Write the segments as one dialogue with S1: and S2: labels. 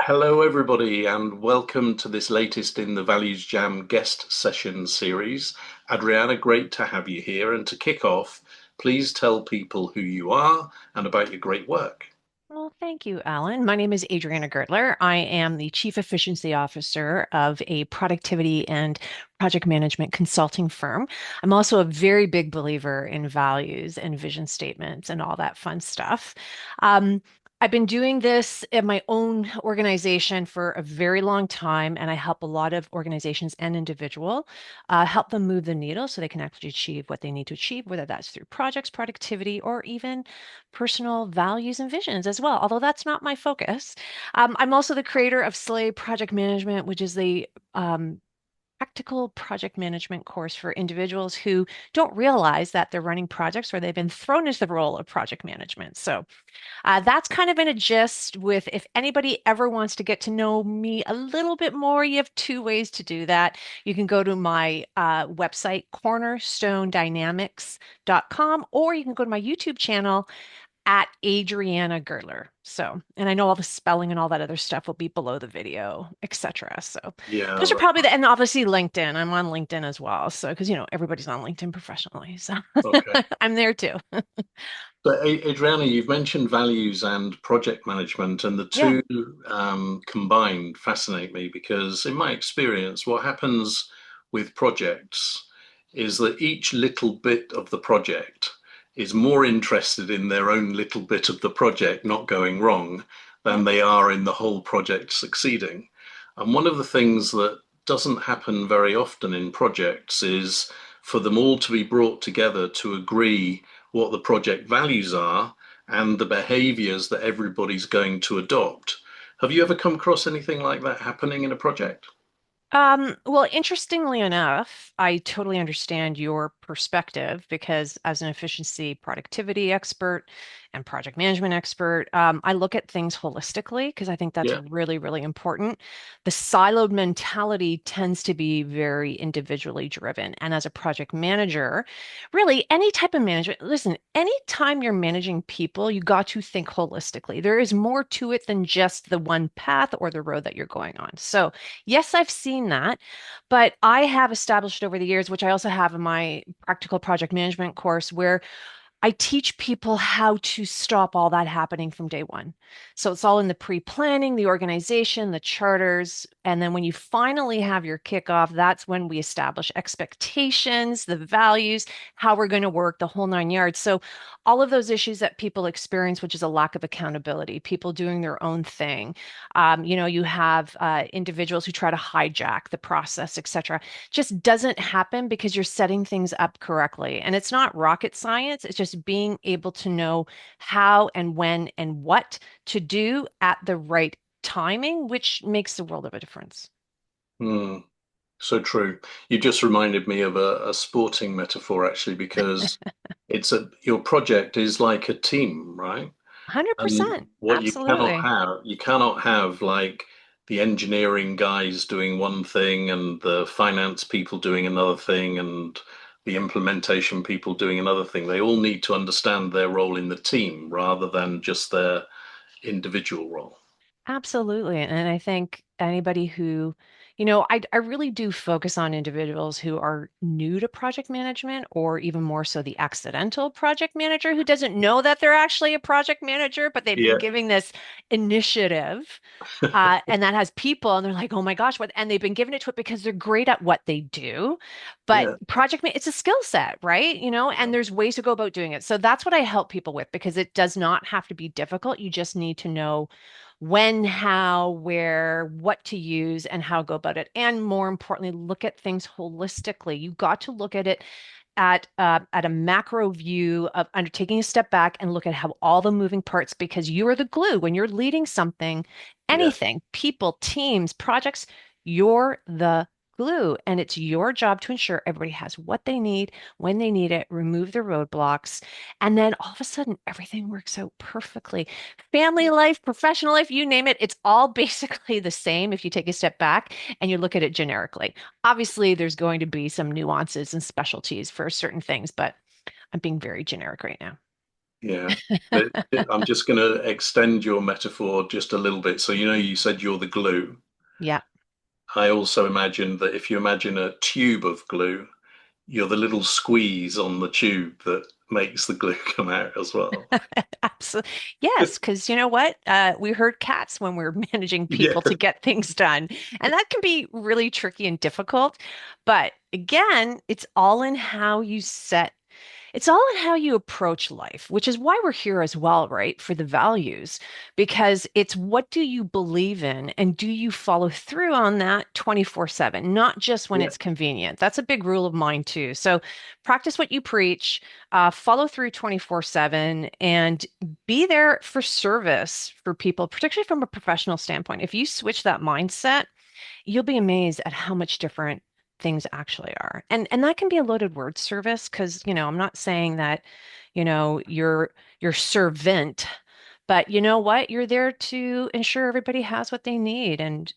S1: Hello, everybody, and welcome to this latest in the ValuesJam guest session series. Adriana, great to have you here. And to kick off, please tell people who you are and about your great work.
S2: Well, thank you, Alan. My name is Adriana Girdler. I am the Chief Efficiency Officer of a productivity and project management consulting firm. I'm also a very big believer in values and vision statements and all that fun stuff. Um, I've been doing this in my own organization for a very long time, and I help a lot of organizations and individual help them move the needle so they can actually achieve what they need to achieve, whether that's through projects, productivity, or even personal values and visions as well, although that's not my focus. I'm also the creator of Slay Project Management, which is the practical project management course for individuals who don't realize that they're running projects or they've been thrown into the role of project management. So that's kind of in a gist with if anybody ever wants to get to know me a little bit more, you have two ways to do that. You can go to my website, cornerstonedynamics.com, or you can go to my YouTube channel at Adriana Girdler. So, and I know all the spelling and all that other stuff will be below the video, etc. So
S1: Yeah,
S2: those are probably and obviously LinkedIn. I'm on LinkedIn as well. So, because everybody's on LinkedIn professionally. So
S1: okay.
S2: I'm there too.
S1: So, Adriana, you've mentioned values and project management, and the
S2: Yeah.
S1: two combined fascinate me because, in my experience, what happens with projects is that each little bit of the project is more interested in their own little bit of the project not going wrong than
S2: Yep.
S1: they are in the whole project succeeding. And one of the things that doesn't happen very often in projects is for them all to be brought together to agree what the project values are and the behaviors that everybody's going to adopt. Have you ever come across anything like that happening in a project?
S2: Well, interestingly enough, I totally understand your perspective because as an efficiency productivity expert and project management expert, I look at things holistically because I think that's
S1: Yeah,
S2: really, really important. The siloed mentality tends to be very individually driven. And as a project manager, really any type of management, listen, anytime you're managing people, you got to think holistically. There is more to it than just the one path or the road that you're going on. So, yes, I've seen that, but I have established over the years, which I also have in my practical project management course, where I teach people how to stop all that happening from day one. So it's all in the pre-planning, the organization, the charters. And then when you finally have your kickoff, that's when we establish expectations, the values, how we're going to work, the whole nine yards. So all of those issues that people experience, which is a lack of accountability, people doing their own thing. You have individuals who try to hijack the process, et cetera. Just doesn't happen because you're setting things up correctly. And it's not rocket science. It's just being able to know how and when and what to do at the right timing, which makes the world of a difference.
S1: hmm, so true. You just reminded me of a sporting metaphor actually, because your project is like a team, right? And
S2: 100%.
S1: what
S2: Absolutely.
S1: you cannot have like the engineering guys doing one thing and the finance people doing another thing and the implementation people doing another thing. They all need to understand their role in the team rather than just their individual role.
S2: Absolutely. And I think anybody who, I really do focus on individuals who are new to project management, or even more so the accidental project manager who doesn't know that they're actually a project manager, but they've been
S1: Yeah,
S2: giving this initiative. And that has people, and they're like, oh my gosh, what? And they've been given it to it because they're great at what they do. But
S1: yeah,
S2: it's a skill set, right? And there's ways to go about doing it. So that's what I help people with because it does not have to be difficult. You just need to know when, how, where, what to use, and how to go about it. And more importantly, look at things holistically. You got to look at it at a macro view of undertaking a step back and look at how all the moving parts, because you are the glue when you're leading something,
S1: yeah.
S2: anything, people, teams, projects, you're the glue. And it's your job to ensure everybody has what they need when they need it, remove the roadblocks, and then all of a sudden everything works out perfectly. Family life, professional life, you name it, it's all basically the same if you take a step back and you look at it generically. Obviously, there's going to be some nuances and specialties for certain things, but I'm being very generic right now.
S1: Yeah. I'm just going to extend your metaphor just a little bit. So, you said you're the glue.
S2: Yeah.
S1: I also imagine that if you imagine a tube of glue, you're the little squeeze on the tube that makes the glue come out as well.
S2: Absolutely. Yes, because you know what? We herd cats when we're managing
S1: Yeah,
S2: people to get things done. And that can be really tricky and difficult. But again, it's all in how you approach life, which is why we're here as well, right? For the values, because it's what do you believe in and do you follow through on that 24/7, not just when
S1: yeah,
S2: it's convenient. That's a big rule of mine too. So practice what you preach, follow through 24/7, and be there for service for people, particularly from a professional standpoint. If you switch that mindset, you'll be amazed at how much different things actually are. And that can be a loaded word, service, because, I'm not saying that, you're servant, but you know what? You're there to ensure everybody has what they need and,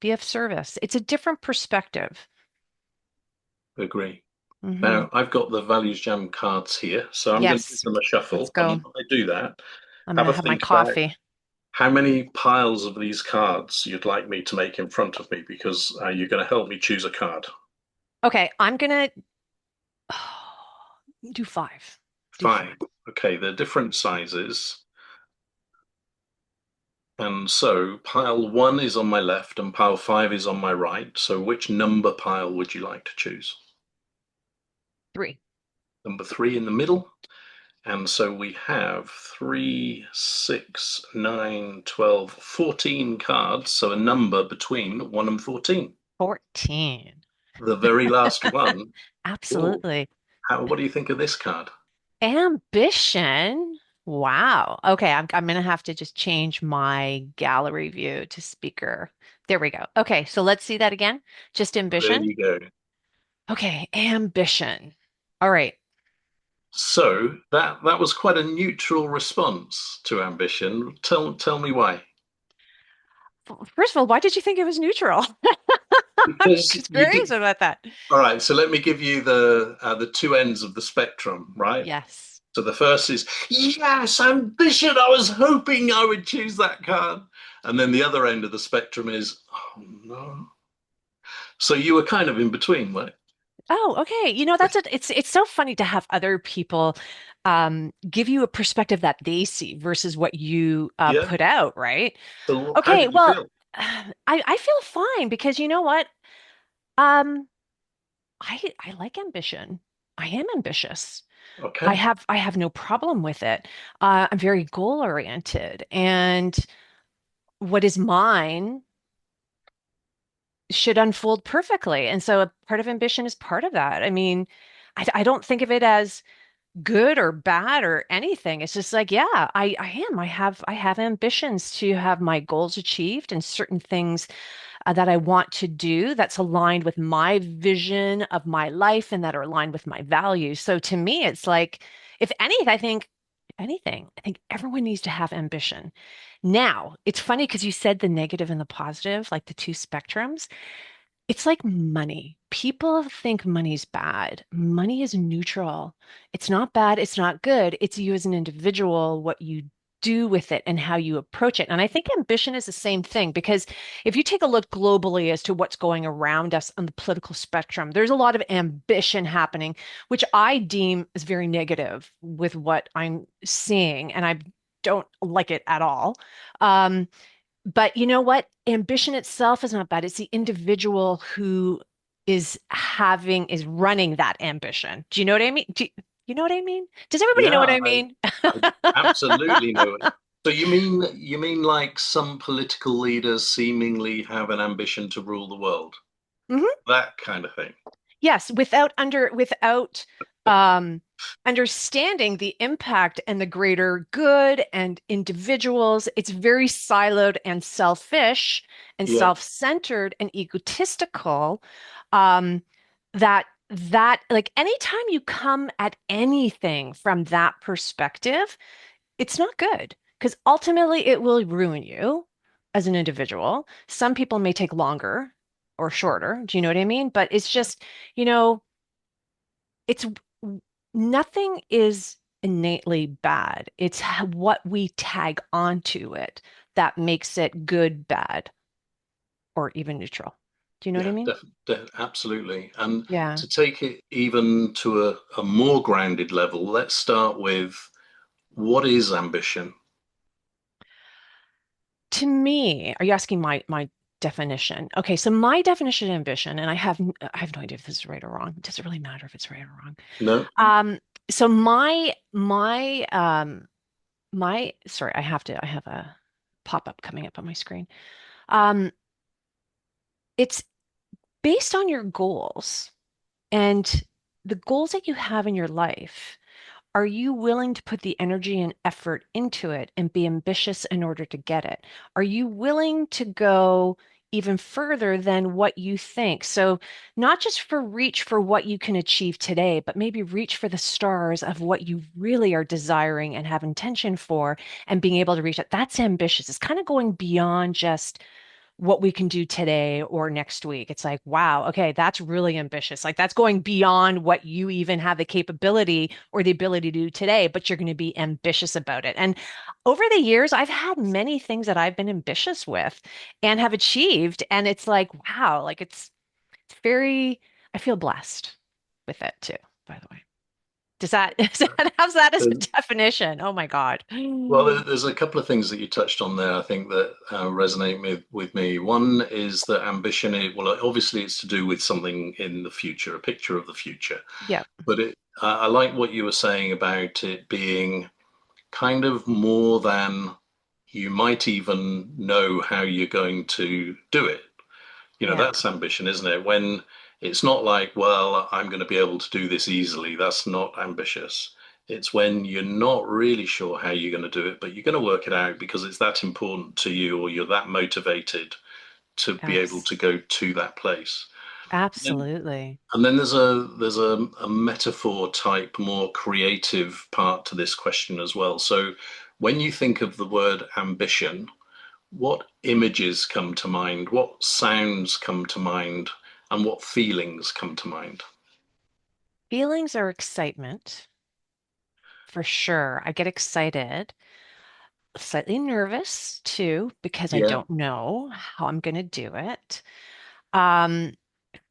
S2: be of service. It's a different perspective.
S1: agree.
S2: Hmm.
S1: Now, I've got the Values Jam cards here, so I'm going to give
S2: Yes,
S1: them a
S2: let's
S1: shuffle. And
S2: go.
S1: while I do that,
S2: I'm
S1: have
S2: gonna
S1: a
S2: have my
S1: think about
S2: coffee.
S1: how many piles of these cards you'd like me to make in front of me because you're going to help me choose a card.
S2: Okay, I'm gonna do five. Do five.
S1: Fine. Okay, they're different sizes. And so pile one is on my left and pile five is on my right. So which number pile would you like to choose?
S2: Three.
S1: Number three in the middle. And so we have 3, 6, 9, 12, 14 cards. So a number between 1 and 14.
S2: 14.
S1: The very last one. Oh,
S2: Absolutely.
S1: what do you think of this card?
S2: Ambition. Wow. Okay, I'm gonna have to just change my gallery view to speaker. There we go. Okay, so let's see that again. Just
S1: There
S2: ambition.
S1: you go.
S2: Okay, ambition. All right.
S1: So that was quite a neutral response to ambition. Tell me why.
S2: First of all, why did you think it was neutral? I'm
S1: Because
S2: just
S1: you
S2: curious
S1: did.
S2: about that.
S1: All right, so let me give you the two ends of the spectrum, right?
S2: Yes.
S1: So the first is yes, ambition. I was hoping I would choose that card, and then the other end of the spectrum is oh no. So you were kind of in between, right?
S2: Oh, okay. It's so funny to have other people give you a perspective that they see versus what you
S1: Yeah.
S2: put out, right?
S1: So how
S2: Okay,
S1: did you
S2: well,
S1: feel?
S2: I feel fine because you know what? Um, I like ambition. I am ambitious.
S1: Okay.
S2: I have no problem with it. I'm very goal oriented, and what is mine should unfold perfectly. And so a part of ambition is part of that. I mean, I don't think of it as good or bad or anything. It's just like, yeah, I am. I have ambitions to have my goals achieved and certain things that I want to do that's aligned with my vision of my life and that are aligned with my values. So to me, it's like, if anything, I think everyone needs to have ambition. Now, it's funny because you said the negative and the positive, like the two spectrums. It's like money. People think money's bad. Money is neutral. It's not bad. It's not good. It's you as an individual, what you do with it and how you approach it. And I think ambition is the same thing because if you take a look globally as to what's going around us on the political spectrum, there's a lot of ambition happening, which I deem as very negative with what I'm seeing. And I don't like it at all. Um, but you know what? Ambition itself is not bad. It's the individual who is running that ambition. Do you know what I mean? You know what I mean? Does everybody know
S1: Yeah,
S2: what I
S1: I,
S2: mean?
S1: I absolutely know it. So you mean like some political leaders seemingly have an ambition to rule the world?
S2: Mhm.
S1: That kind of thing.
S2: Yes, without um, understanding the impact and the greater good and individuals, it's very siloed and selfish and
S1: Yeah.
S2: self-centered and egotistical. Um, that like anytime you come at anything from that perspective, it's not good because ultimately it will ruin you as an individual. Some people may take longer or shorter. Do you know what I mean? But it's just, you know, it's nothing is innately bad. It's what we tag onto it that makes it good, bad, or even neutral. Do you know what I
S1: Yeah,
S2: mean?
S1: absolutely. And
S2: Yeah.
S1: to take it even to a more grounded level, let's start with what is ambition?
S2: To me, are you asking my definition? Okay, so my definition of ambition, and I have no idea if this is right or wrong. Does it really matter if it's right or wrong?
S1: No?
S2: Um, so my sorry, I have a pop-up coming up on my screen. Um, it's based on your goals and the goals that you have in your life. Are you willing to put the energy and effort into it and be ambitious in order to get it? Are you willing to go even further than what you think? So, not just for reach for what you can achieve today, but maybe reach for the stars of what you really are desiring and have intention for and being able to reach it. That's ambitious. It's kind of going beyond just what we can do today or next week. It's like, wow, okay, that's really ambitious. Like that's going beyond what you even have the capability or the ability to do today, but you're going to be ambitious about it. And over the years, I've had many things that I've been ambitious with and have achieved. And it's like, wow, like it's very, I feel blessed with it too, by the way. How's that as a definition? Oh my God.
S1: Well, there's a couple of things that you touched on there, I think, that resonate with me. One is that ambition, well, obviously it's to do with something in the future, a picture of the future.
S2: Yeah,
S1: But I like what you were saying about it being kind of more than you might even know how you're going to do it.
S2: yeah,
S1: That's ambition, isn't it? When it's not like, well, I'm going to be able to do this easily. That's not ambitious. It's when you're not really sure how you're going to do it, but you're going to work it out because it's that important to you or you're that motivated to be able
S2: abs
S1: to go to that place. And
S2: absolutely.
S1: then there's a metaphor type, more creative part to this question as well. So when you think of the word ambition, what images come to mind? What sounds come to mind? And what feelings come to mind?
S2: Feelings are excitement for sure. I get excited, slightly nervous too, because I
S1: Yeah,
S2: don't know how I'm going to do it. Um,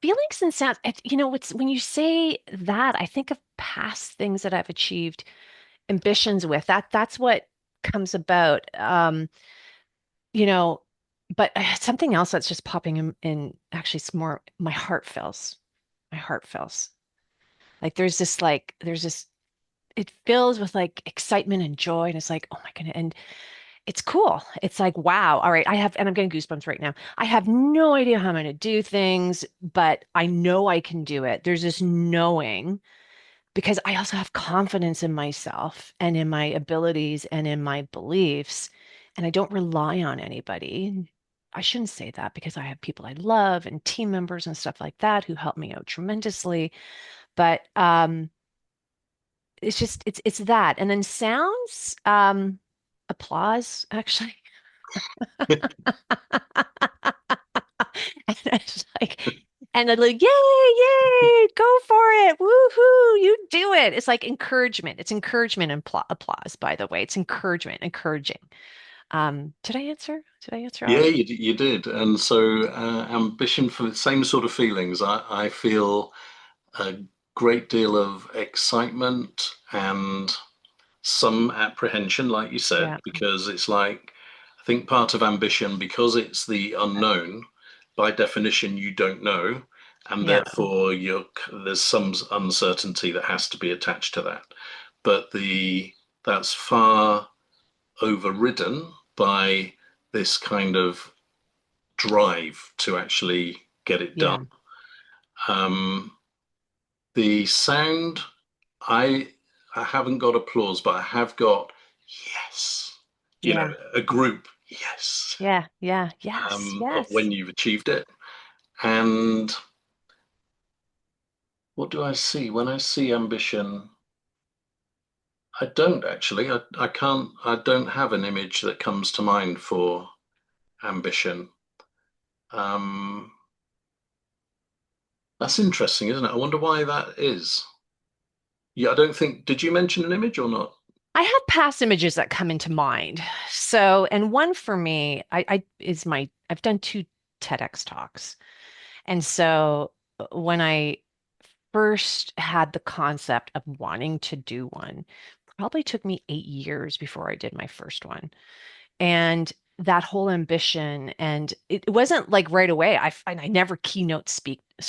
S2: Feelings and sounds, it's when you say that, I think of past things that I've achieved, ambitions with that's what comes about. You know, but something else that's just popping in actually it's more my heart fills. My heart fills. There's this it fills with like excitement and joy and it's like oh my goodness and it's cool. It's like wow, all right, and I'm getting goosebumps right now. I have no idea how I'm going to do things, but I know I can do it. There's this knowing because I also have confidence in myself and in my abilities and in my beliefs and I don't rely on anybody. I shouldn't say that because I have people I love and team members and stuff like that who help me out tremendously, but it's just it's that and then sounds applause actually. And it's like and they're like yay yay go for it woohoo you do it. It's like encouragement. It's encouragement and applause, by the way. It's encouragement, encouraging. Did I answer all
S1: yeah,
S2: of it?
S1: you did. And so, ambition for the same sort of feelings. I feel a great deal of excitement and some apprehension, like you said,
S2: Yeah,
S1: because it's like, I think part of ambition, because it's the unknown, by definition, you don't know, and
S2: yeah,
S1: therefore there's some uncertainty that has to be attached to that. But that's far overridden by this kind of drive to actually get it done.
S2: yeah,
S1: Um, the sound, I I haven't got applause, but I have got yes.
S2: yeah,
S1: A group yes
S2: yeah, yes,
S1: of
S2: yes.
S1: when you've achieved it. And what do I see when I see ambition? I don't actually. I can't. I don't have an image that comes to mind for ambition. Um, that's interesting, isn't it? I wonder why that is. Yeah, I don't think, did you mention an image or not?
S2: I have past images that come into mind. So, and one for me, I've done two TEDx talks. And so when I first had the concept of wanting to do one, probably took me 8 years before I did my first one. And that whole ambition, and it wasn't like right away. I never keynote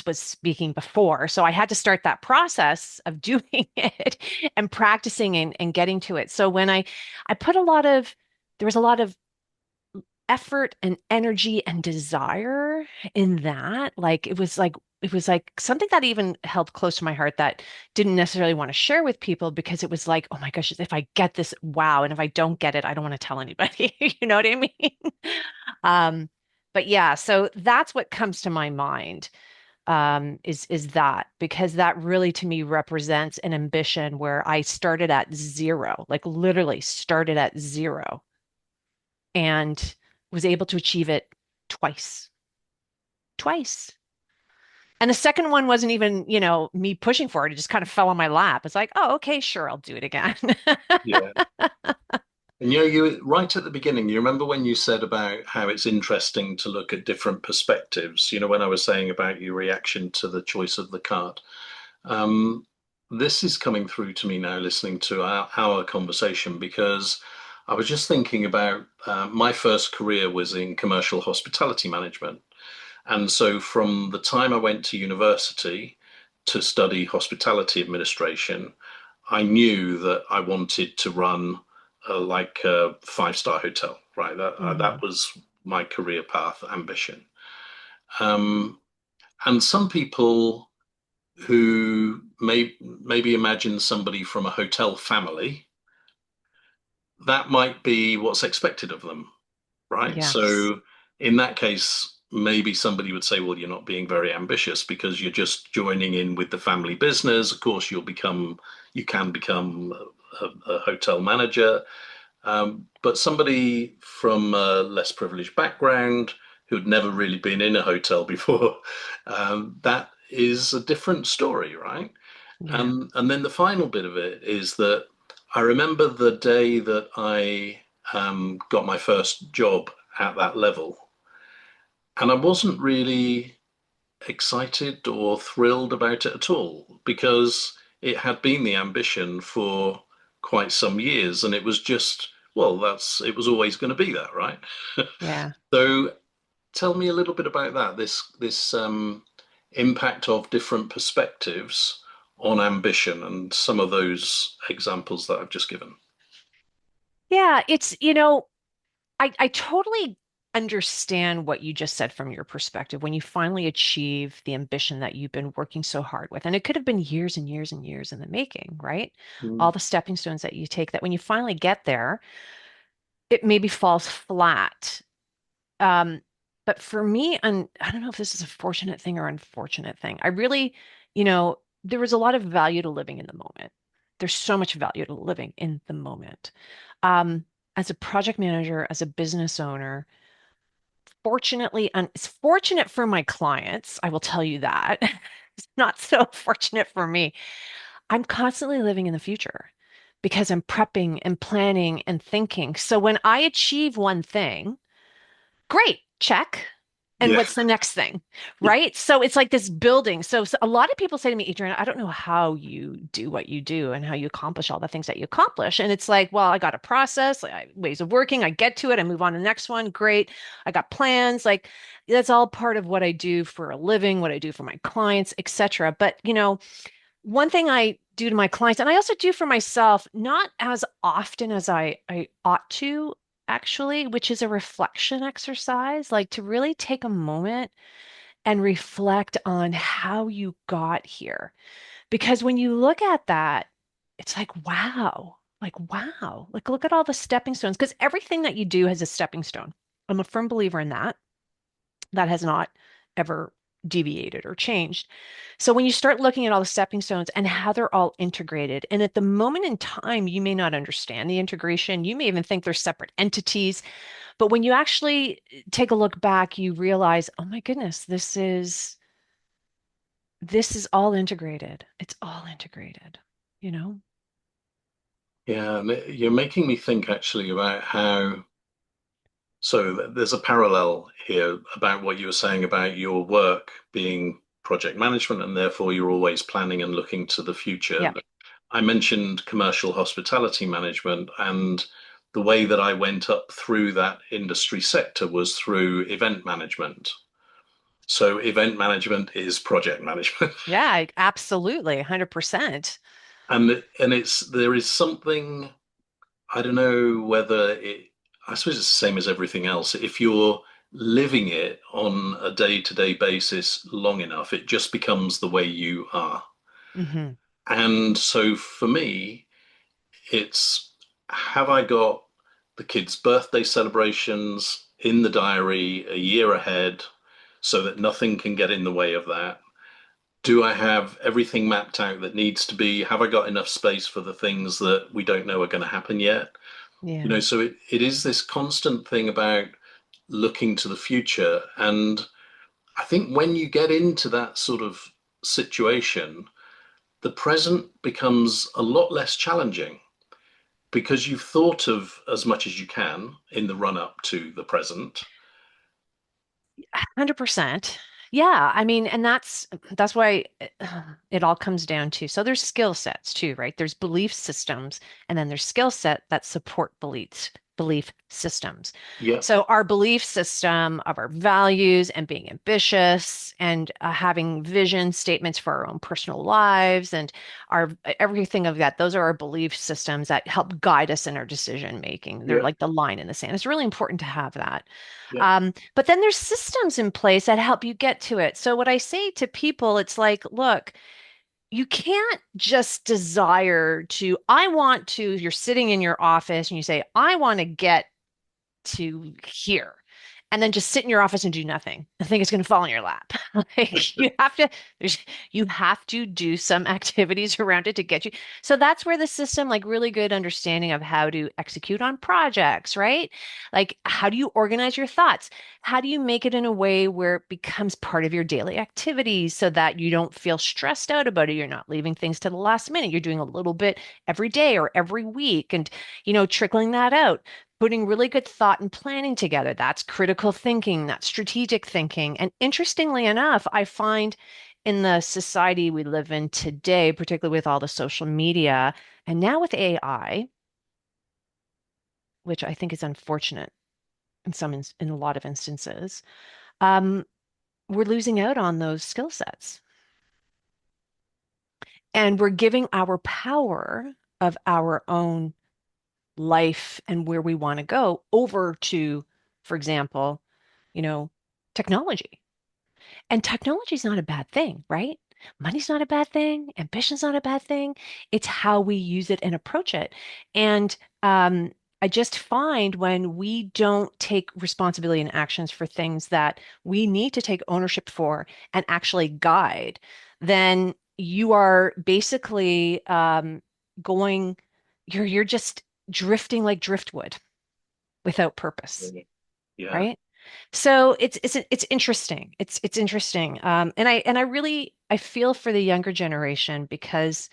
S2: was speaking before, so I had to start that process of doing it and practicing and getting to it. So when I put a lot of there was a lot of effort and energy and desire in that. It was like something that even held close to my heart that didn't necessarily want to share with people because it was like, oh my gosh, if I get this, wow. And if I don't get it, I don't want to tell anybody. You know what I mean? Um, but yeah, so that's what comes to my mind, is that because that really to me represents an ambition where I started at zero, like literally started at zero and was able to achieve it twice. Twice. And the second one wasn't even, me pushing for it. It just kind of fell on my lap. It's like, oh, okay, sure, I'll do it again.
S1: Yeah. And you right at the beginning, you remember when you said about how it's interesting to look at different perspectives, when I was saying about your reaction to the choice of the card. Um, this is coming through to me now listening to our conversation because I was just thinking about my first career was in commercial hospitality management. And so from the time I went to university to study hospitality administration, I knew that I wanted to run like a five-star hotel, right? That
S2: Mhm.
S1: was my career path ambition. Um, and some people who maybe imagine somebody from a hotel family, that might be what's expected of them, right?
S2: Yes.
S1: So in that case, maybe somebody would say, well, you're not being very ambitious because you're just joining in with the family business. Of course, you can become a hotel manager. But somebody from a less privileged background who'd never really been in a hotel before, that is a different story, right?
S2: Yeah.
S1: And then the final bit of it is that I remember the day that I got my first job at that level, and I wasn't really excited or thrilled about it at all because it had been the ambition for quite some years, and it was just, well, it was always going to be that, right?
S2: Yeah.
S1: So tell me a little bit about that. This impact of different perspectives on ambition and some of those examples that I've just given.
S2: Yeah. I totally understand what you just said from your perspective when you finally achieve the ambition that you've been working so hard with. And it could have been years and years and years in the making, right?
S1: Mm.
S2: All the stepping stones that you take that when you finally get there, it maybe falls flat. Um, but for me, and I don't know if this is a fortunate thing or unfortunate thing. I really, there was a lot of value to living in the moment. There's so much value to living in the moment. Um, as a project manager, as a business owner, fortunately, and it's fortunate for my clients, I will tell you that. It's not so fortunate for me. I'm constantly living in the future because I'm prepping and planning and thinking. So when I achieve one thing, great, check. And
S1: Yeah.
S2: what's the next thing? Right? So it's like this building. So a lot of people say to me, Adriana, I don't know how you do what you do and how you accomplish all the things that you accomplish. And it's like, well, I got a process, ways of working. I get to it. I move on to the next one. Great. I got plans. Like that's all part of what I do for a living, what I do for my clients, etc. But one thing I do to my clients, and I also do for myself, not as often as I ought to, actually, which is a reflection exercise, like to really take a moment and reflect on how you got here. Because when you look at that, it's like, wow, like look at all the stepping stones, because everything that you do has a stepping stone. I'm a firm believer in that. That has not ever deviated or changed. So when you start looking at all the stepping stones and how they're all integrated, and at the moment in time, you may not understand the integration. You may even think they're separate entities. But when you actually take a look back, you realize, oh my goodness, this is all integrated. It's all integrated. you know?
S1: Yeah, and you're making me think actually about how. So there's a parallel here about what you were saying about your work being project management, and therefore you're always planning and looking to the future.
S2: Yeah.
S1: I mentioned commercial hospitality management, and the way that I went up through that industry sector was through event management. So event management is project management.
S2: Yeah, absolutely. 100%.
S1: And it's there is something, I don't know whether it, I suppose it's the same as everything else. If you're living it on a day-to-day basis long enough, it just becomes the way you are.
S2: Hmm.
S1: And so for me, it's, have I got the kids' birthday celebrations in the diary a year ahead so that nothing can get in the way of that? Do I have everything mapped out that needs to be? Have I got enough space for the things that we don't know are going to happen yet?
S2: Yeah.
S1: So it is this constant thing about looking to the future. And I think when you get into that sort of situation, the present becomes a lot less challenging because you've thought of as much as you can in the run up to the present.
S2: 100%. Yeah, I mean, and that's why it all comes down to. So there's skill sets too, right? There's belief systems, and then there's skill set that support belief systems.
S1: Yeah,
S2: So our belief system of our values and being ambitious and having vision statements for our own personal lives and our everything of that, those are our belief systems that help guide us in our decision making. They're
S1: yeah,
S2: like the line in the sand. It's really important to have that.
S1: yeah,
S2: But then there's systems in place that help you get to it. So what I say to people, it's like, look, you can't just desire to, I want to, you're sitting in your office and you say, I want to get to here and then just sit in your office and do nothing. I think it's going to fall in your lap. Like there's, you have to do some activities around it to get you. So that's where the system, like really good understanding of how to execute on projects, right? Like how do you organize your thoughts? How do you make it in a way where it becomes part of your daily activities so that you don't feel stressed out about it? You're not leaving things to the last minute. You're doing a little bit every day or every week and, trickling that out, putting really good thought and planning together. That's critical thinking, that's strategic thinking. And interestingly enough, I find in the society we live in today, particularly with all the social media and now with AI, which I think is unfortunate in a lot of instances, um, we're losing out on those skill sets. And we're giving our power of our own life and where we want to go over to, for example, you know, technology. And technology is not a bad thing, right? Money's not a bad thing. Ambition's not a bad thing. It's how we use it and approach it. And I just find when we don't take responsibility and actions for things that we need to take ownership for and actually guide, then you are basically going, you're just drifting like driftwood without purpose,
S1: yeah,
S2: right? So it's interesting. It's interesting. And I really I feel for the younger generation because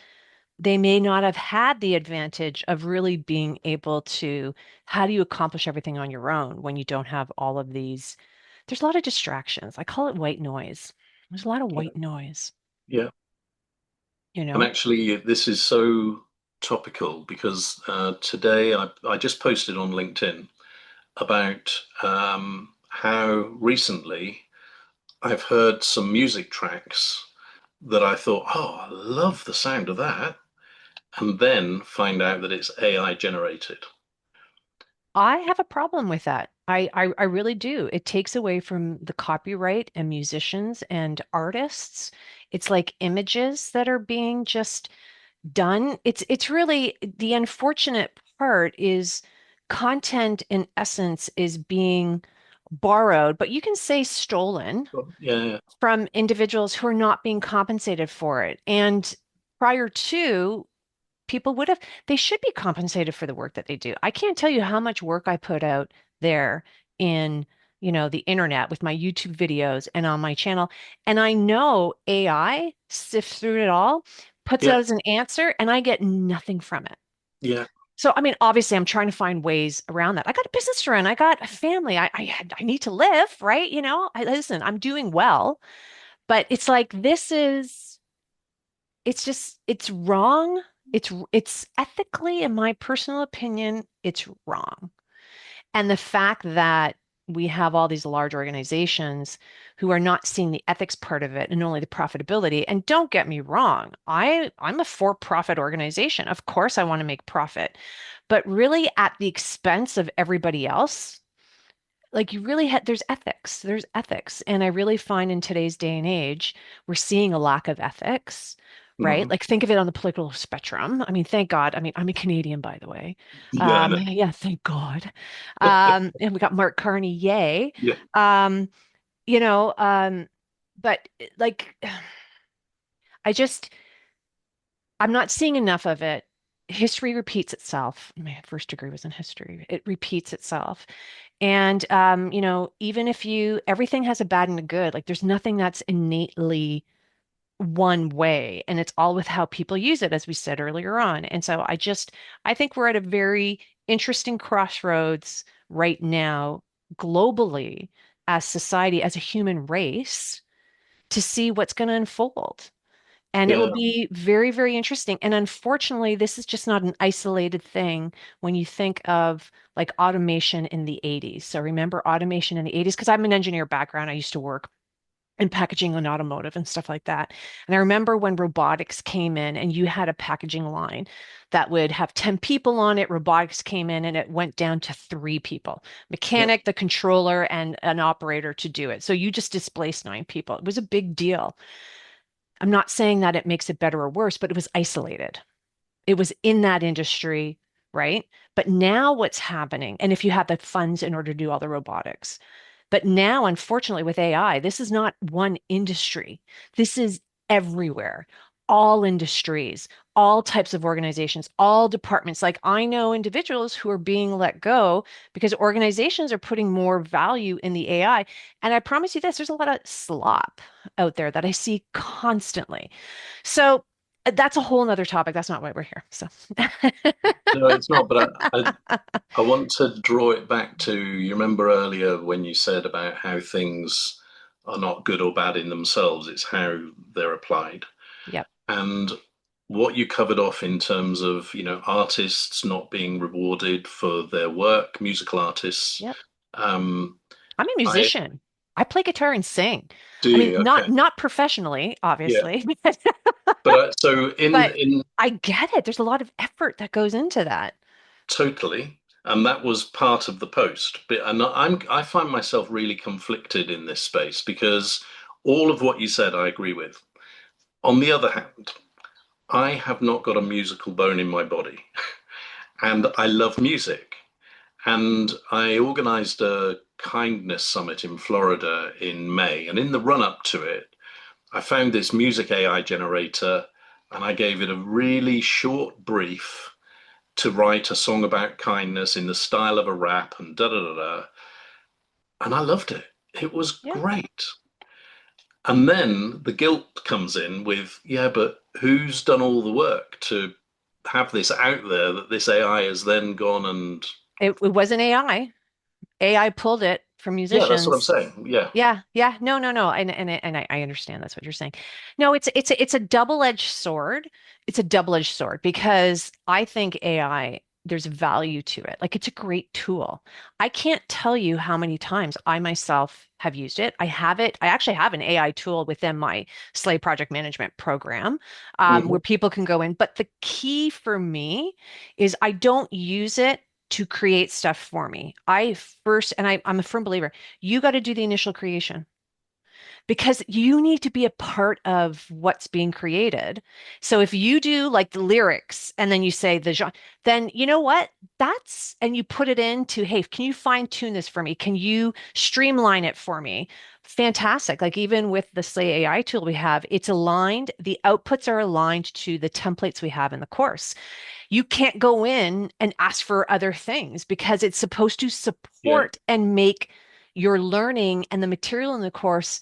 S2: they may not have had the advantage of really being able to, how do you accomplish everything on your own when you don't have all of these? There's a lot of distractions. I call it white noise. There's a lot of
S1: yeah,
S2: white noise,
S1: yeah.
S2: you
S1: And
S2: know?
S1: actually, this is so topical because today I just posted on LinkedIn about how recently I've heard some music tracks that I thought, oh, I love the sound of that, and then find out that it's AI generated.
S2: I have a problem with that. I really do. It takes away from the copyright and musicians and artists. It's like images that are being just done. It's really the unfortunate part is content in essence is being borrowed, but you can say stolen
S1: Yeah,
S2: from individuals who are not being compensated for it. And prior to, people would have, they should be compensated for the work that they do. I can't tell you how much work I put out there in, the internet with my YouTube videos and on my channel. And I know AI sifts through it all, puts
S1: Yeah.
S2: out as an answer, and I get nothing from it.
S1: Yeah.
S2: So, I mean, obviously, I'm trying to find ways around that. I got a business to run. I got a family. I need to live, right? Listen, I'm doing well, but it's like it's just, it's wrong. It's ethically, in my personal opinion, it's wrong. And the fact that we have all these large organizations who are not seeing the ethics part of it and only the profitability. And don't get me wrong, I'm a for-profit organization. Of course, I want to make profit, but really at the expense of everybody else. Like you really had, there's ethics. And I really find in today's day and age, we're seeing a lack of ethics, right?
S1: Mhm.
S2: Like think of it on the political spectrum. I mean, thank God. I mean, I'm a Canadian, by the way.
S1: Yeah, I know.
S2: Yeah, thank God. And we got Mark Carney, yay.
S1: Yeah.
S2: Um, you know, but like I just I'm not seeing enough of it. History repeats itself. My first degree was in history. It repeats itself. And even if everything has a bad and a good, like there's nothing that's innately one way, and it's all with how people use it, as we said earlier on. And so I think we're at a very interesting crossroads right now, globally, as society, as a human race, to see what's going to unfold. And it will
S1: Yeah.
S2: be very, very interesting. And unfortunately, this is just not an isolated thing when you think of like automation in the 80s. So remember automation in the 80s? Because I'm an engineer background. I used to work in packaging and automotive and stuff like that. And I remember when robotics came in and you had a packaging line that would have 10 people on it. Robotics came in and it went down to 3 people,
S1: Yeah.
S2: mechanic, the controller, and an operator to do it. So you just displaced 9 people. It was a big deal. I'm not saying that it makes it better or worse, but it was isolated. It was in that industry, right? But now what's happening, and if you have the funds in order to do all the robotics, but now, unfortunately, with AI, this is not one industry. This is everywhere, all industries, all types of organizations, all departments. Like I know individuals who are being let go because organizations are putting more value in the AI. And I promise you this, there's a lot of slop out there that I see constantly. So that's a whole nother topic. That's not why we're here. So
S1: No, it's not, but I want to draw it back to, you remember earlier when you said about how things are not good or bad in themselves, it's how they're applied.
S2: yep.
S1: And what you covered off in terms of, artists not being rewarded for their work, musical artists.
S2: Yep.
S1: Um,
S2: I'm a
S1: I
S2: musician. I play guitar and sing.
S1: do
S2: I mean,
S1: you,
S2: not
S1: okay.
S2: not professionally,
S1: Yeah.
S2: obviously,
S1: But so in
S2: but
S1: in
S2: I get it. There's a lot of effort that goes into that.
S1: totally, and that was part of the post. But and I find myself really conflicted in this space because all of what you said I agree with. On the other hand, I have not got a musical bone in my body, and I love music. And I organized a kindness summit in Florida in May, and in the run up to it, I found this music AI generator, and I gave it a really short brief to write a song about kindness in the style of a rap and da da da da. And I loved it. It was
S2: Yeah.
S1: great. And then the guilt comes in with, yeah, but who's done all the work to have this out there that this AI has then gone and,
S2: It wasn't AI. AI pulled it from
S1: yeah, that's what I'm
S2: musicians.
S1: saying. Yeah,
S2: Yeah, yeah, no, no, no, and I understand that's what you're saying. No, it's a double-edged sword. It's a double-edged sword because I think AI, there's value to it. Like it's a great tool. I can't tell you how many times I myself have used it. I have it. I actually have an AI tool within my Slay project management program,
S1: hmm,
S2: where people can go in. But the key for me is I don't use it to create stuff for me. I'm a firm believer you got to do the initial creation because you need to be a part of what's being created. So if you do like the lyrics and then you say the genre, then you know what? And you put it into, hey, can you fine tune this for me? Can you streamline it for me? Fantastic. Like even with the Slay AI tool we have, it's aligned, the outputs are aligned to the templates we have in the course. You can't go in and ask for other things because it's supposed to
S1: yeah,
S2: support and make your learning and the material in the course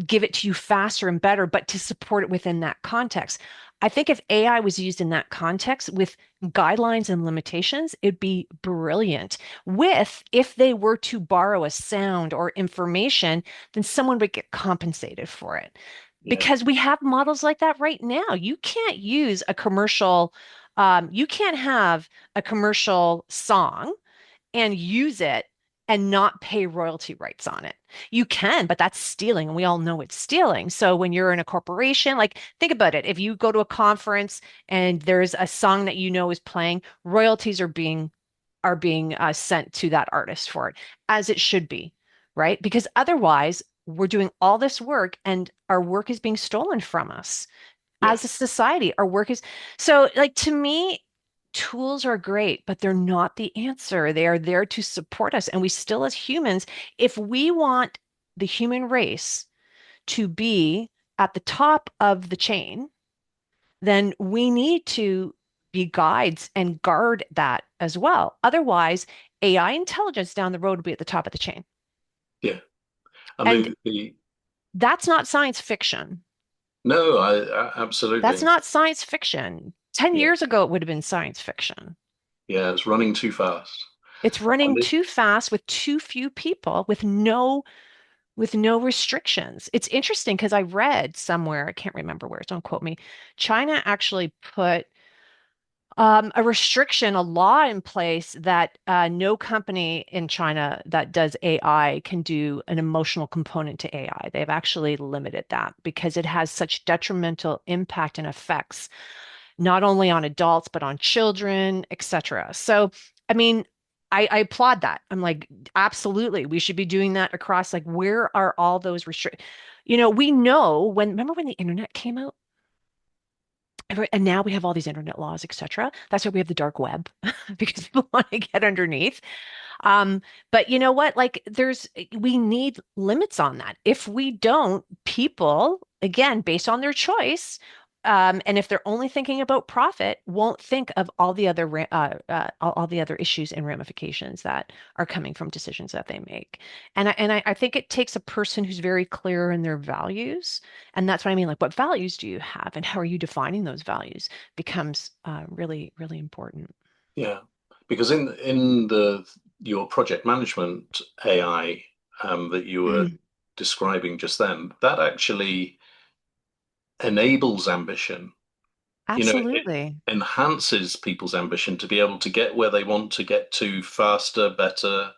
S2: give it to you faster and better, but to support it within that context. I think if AI was used in that context with guidelines and limitations, it'd be brilliant. If they were to borrow a sound or information, then someone would get compensated for it.
S1: Yeah.
S2: Because we have models like that right now. You can't use a commercial, you can't have a commercial song and use it and not pay royalty rights on it. You can, but that's stealing, and we all know it's stealing. So when you're in a corporation, like think about it. If you go to a conference and there's a song that you know is playing, royalties are being sent to that artist for it, as it should be, right? Because otherwise, we're doing all this work and our work is being stolen from us
S1: Yeah.
S2: as a society. Our work is so like to me, tools are great, but they're not the answer. They are there to support us. And we still, as humans, if we want the human race to be at the top of the chain, then we need to be guides and guard that as well. Otherwise, AI intelligence down the road will be at the top of the chain.
S1: Yeah. I
S2: And
S1: mean, the
S2: that's not science fiction.
S1: no,
S2: That's
S1: absolutely.
S2: not science fiction. 10
S1: Yeah.
S2: years ago, it would have been science fiction.
S1: Yeah. It's running too fast.
S2: It's
S1: And
S2: running too fast with too few people with no restrictions. It's interesting because I read somewhere, I can't remember where, don't quote me. China actually put a restriction, a law in place that no company in China that does AI can do an emotional component to AI. They've actually limited that because it has such detrimental impact and effects, not only on adults, but on children, etc. So, I mean, I applaud that. I'm like, absolutely, we should be doing that across. Like, where are all those we know remember when the internet came out? And now we have all these internet laws, etc. That's why we have the dark web because people want to get underneath. Um, but you know what? Like we need limits on that. If we don't, people, again, based on their choice, and if they're only thinking about profit, won't think of all the other issues and ramifications that are coming from decisions that they make. And I think it takes a person who's very clear in their values, and that's what I mean. Like, what values do you have, and how are you defining those values becomes really, really important.
S1: yeah, because in the your project management AI that you were describing just then, that actually enables ambition. It
S2: Absolutely.
S1: enhances people's ambition to be able to get where they want to get to faster, better.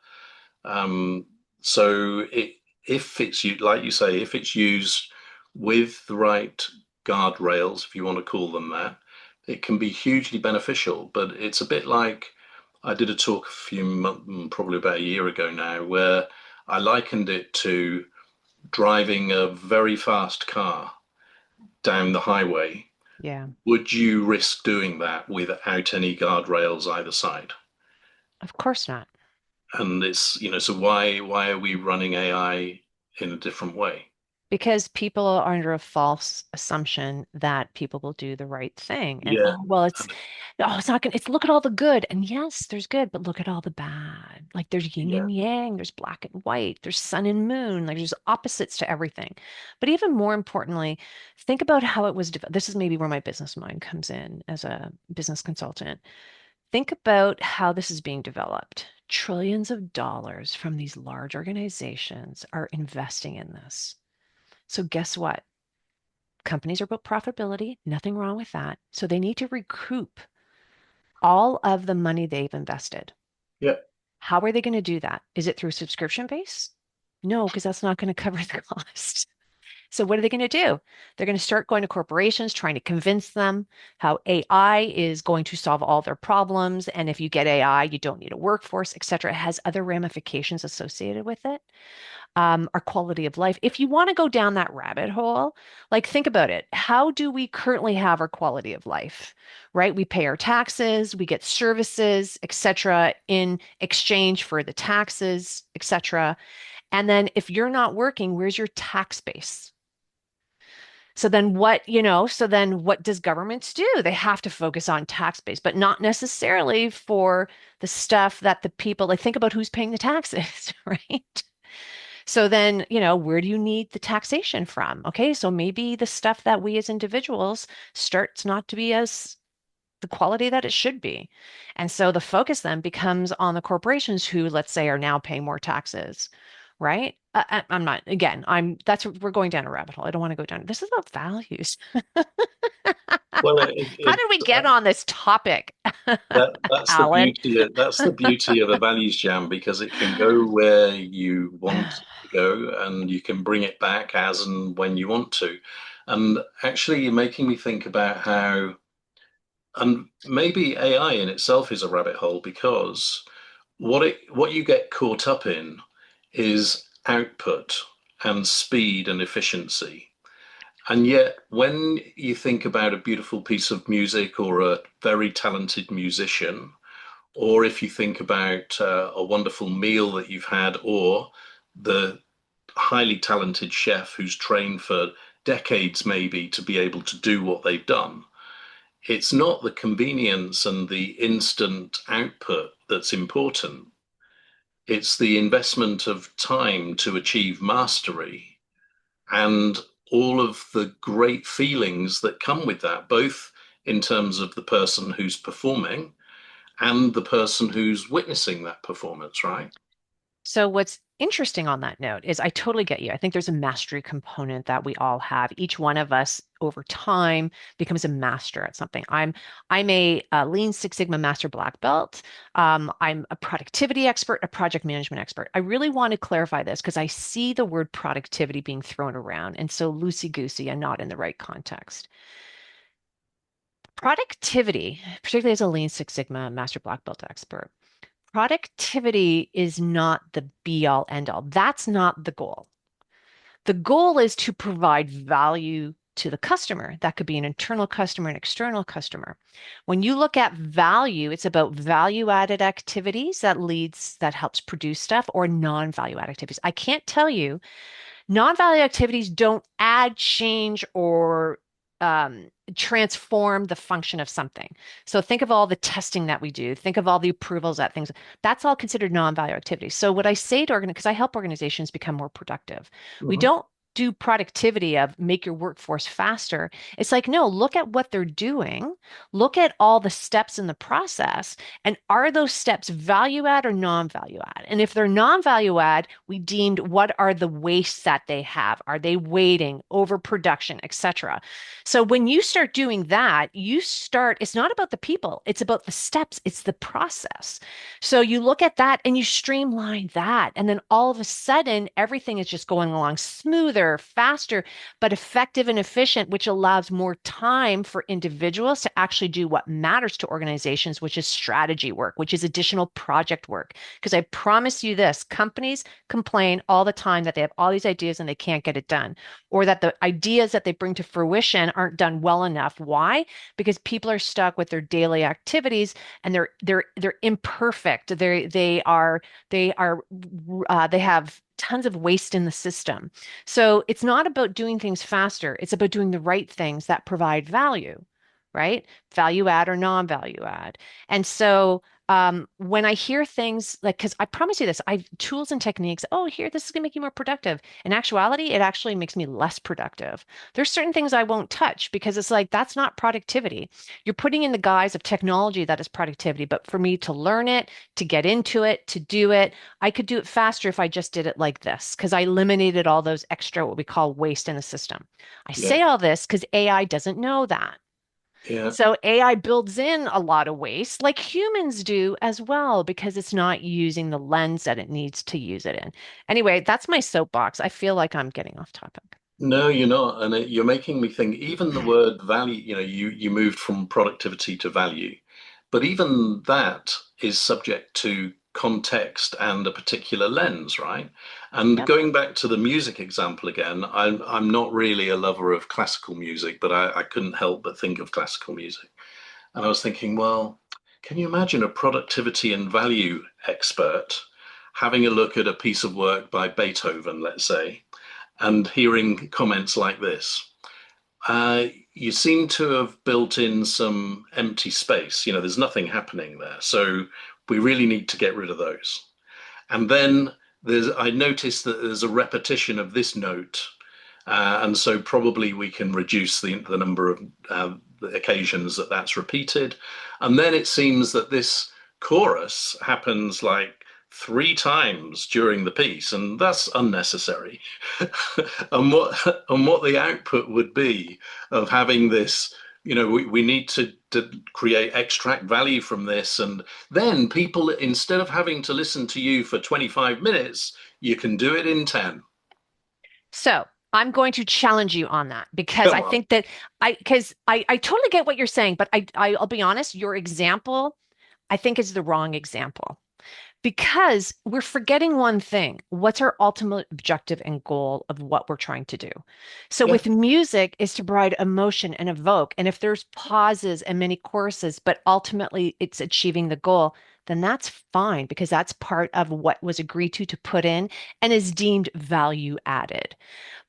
S1: Um, so if it's like you say, if it's used with the right guardrails, if you want to call them that, it can be hugely beneficial. But it's a bit like I did a talk a few months, probably about a year ago now, where I likened it to driving a very fast car down the highway.
S2: Yeah,
S1: Would you risk doing that without any guardrails either side?
S2: of course not.
S1: And so why are we running AI in a different way?
S2: Because people are under a false assumption that people will do the right thing. And
S1: Yeah,
S2: oh, well, it's not gonna, it's look at all the good. And yes, there's good, but look at all the bad. Like there's yin
S1: yeah,
S2: and yang, there's black and white, there's sun and moon, like there's opposites to everything. But even more importantly, think about how it was developed. This is maybe where my business mind comes in as a business consultant. Think about how this is being developed. Trillions of dollars from these large organizations are investing in this. So guess what? Companies are about profitability, nothing wrong with that. So they need to recoup all of the money they've invested.
S1: yeah,
S2: How are they going to do that? Is it through subscription base? No, because that's not going to cover the cost. So what are they going to do? They're going to start going to corporations, trying to convince them how AI is going to solve all their problems. And if you get AI, you don't need a workforce, et cetera. It has other ramifications associated with it. Our quality of life. If you want to go down that rabbit hole, like think about it. How do we currently have our quality of life, right? We pay our taxes, we get services, et cetera, in exchange for the taxes, et cetera. And then if you're not working, where's your tax base? So then what does governments do? They have to focus on tax base, but not necessarily for the stuff that the people, like think about who's paying the taxes, right? So then, where do you need the taxation from? Okay, so maybe the stuff that we as individuals starts not to be as the quality that it should be. And so the focus then becomes on the corporations who, let's say, are now paying more taxes, right? I'm not, again, we're going down a rabbit hole. I don't want to go down. This is about values.
S1: Well,
S2: How did we get on this topic,
S1: that's the
S2: Alan?
S1: beauty. That's the beauty of a values jam, because it can go where you want it to go, and you can bring it back as and when you want to. And actually, you're making me think about how, and maybe AI in itself is a rabbit hole, because what you get caught up in is output and speed and efficiency. And yet, when you think about a beautiful piece of music or a very talented musician, or if you think about a wonderful meal that you've had, or the highly talented chef who's trained for decades maybe to be able to do what they've done, it's not the convenience and the instant output that's important. It's the investment of time to achieve mastery and all of the great feelings that come with that, both in terms of the person who's performing and the person who's witnessing that performance, right?
S2: So what's interesting on that note is I totally get you. I think there's a mastery component that we all have. Each one of us over time becomes a master at something. I'm a Lean Six Sigma Master Black Belt. I'm a productivity expert, a project management expert. I really want to clarify this because I see the word productivity being thrown around and so loosey-goosey and not in the right context. Productivity, particularly as a Lean Six Sigma Master Black Belt expert, productivity is not the be all end all. That's not the goal. The goal is to provide value to the customer. That could be an internal customer, an external customer. When you look at value, it's about value added activities that helps produce stuff or non-value added activities. I can't tell you non-value activities don't add, change, or transform the function of something. So think of all the testing that we do. Think of all the approvals that things. That's all considered non-value activities. So what I say to organizations, because I help organizations become more productive, we
S1: Mhm.
S2: don't do productivity of make your workforce faster. It's like, no, look at what they're doing. Look at all the steps in the process. And are those steps value add or non-value add? And if they're non-value add, we deemed what are the wastes that they have? Are they waiting, overproduction, etc.? So when you start doing that, it's not about the people, it's about the steps, it's the process. So you look at that and you streamline that. And then all of a sudden, everything is just going along smoother, faster, but effective and efficient, which allows more time for individuals to actually do what matters to organizations, which is strategy work, which is additional project work. Because I promise you this, companies complain all the time that they have all these ideas and they can't get it done, or that the ideas that they bring to fruition aren't done well enough. Why? Because people are stuck with their daily activities and they're imperfect. They have tons of waste in the system. So it's not about doing things faster. It's about doing the right things that provide value, right? Value add or non-value add. And so when I hear things like, because I promise you this, I've tools and techniques. Oh, here, this is going to make you more productive. In actuality, it actually makes me less productive. There's certain things I won't touch because it's like, that's not productivity. You're putting in the guise of technology that is productivity. But for me to learn it, to get into it, to do it, I could do it faster if I just did it like this, because I eliminated all those extra, what we call waste in the system. I
S1: Yeah,
S2: say all this because AI doesn't know that.
S1: yeah.
S2: So AI builds in a lot of waste, like humans do as well, because it's not using the lens that it needs to use it in. Anyway, that's my soapbox. I feel like I'm getting off topic.
S1: No, you're not, and you're making me think. Even the word value, you moved from productivity to value, but even that is subject to context and a particular lens, right? And
S2: Yep.
S1: going back to the music example again, I'm not really a lover of classical music, but I couldn't help but think of classical music, and I was thinking, well, can you imagine a productivity and value expert having a look at a piece of work by Beethoven, let's say, and hearing comments like this? You seem to have built in some empty space. There's nothing happening there. So we really need to get rid of those. And then I noticed that there's a repetition of this note, and so probably we can reduce the number of occasions that that's repeated. And then it seems that this chorus happens like three times during the piece, and that's unnecessary. And what the output would be of having this, we need to create extract value from this, and then people, instead of having to listen to you for 25 minutes, you can do it in 10.
S2: So I'm going to challenge you on that because
S1: Come
S2: I
S1: on.
S2: think that I totally get what you're saying, but I'll be honest, your example I think is the wrong example because we're forgetting one thing. What's our ultimate objective and goal of what we're trying to do? So
S1: Yeah.
S2: with music is to provide emotion and evoke. And if there's pauses and many choruses, but ultimately it's achieving the goal, then that's fine because that's part of what was agreed to put in and is deemed value added.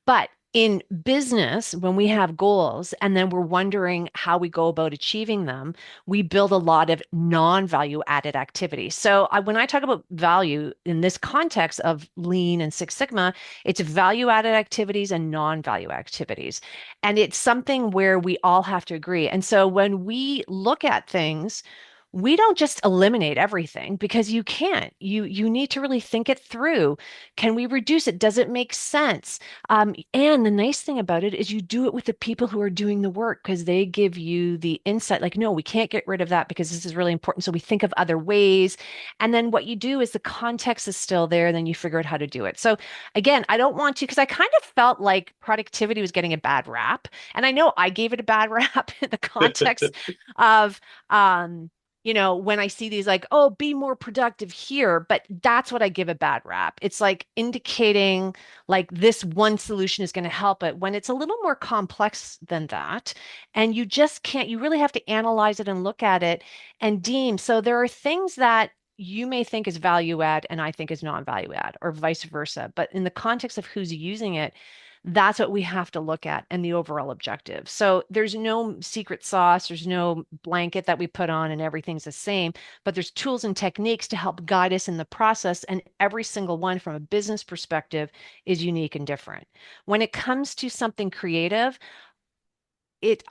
S2: But in business, when we have goals and then we're wondering how we go about achieving them, we build a lot of non-value added activities. So when I talk about value in this context of Lean and Six Sigma, it's value added activities and non-value activities. And it's something where we all have to agree. And so when we look at things, we don't just eliminate everything because you can't. You need to really think it through. Can we reduce it? Does it make sense? And the nice thing about it is you do it with the people who are doing the work because they give you the insight, like, no, we can't get rid of that because this is really important. So we think of other ways. And then what you do is the context is still there, then you figure out how to do it. So again, I don't want to, because I kind of felt like productivity was getting a bad rap. And I know I gave it a bad rap in the context of when I see these like, oh, be more productive here, but that's what I give a bad rap. It's like indicating like this one solution is going to help it when it's a little more complex than that. And you just can't, you really have to analyze it and look at it and deem. So there are things that you may think is value add and I think is non-value add, or vice versa. But in the context of who's using it, that's what we have to look at and the overall objective. So there's no secret sauce, there's no blanket that we put on and everything's the same, but there's tools and techniques to help guide us in the process. And every single one from a business perspective is unique and different. When it comes to something creative, it's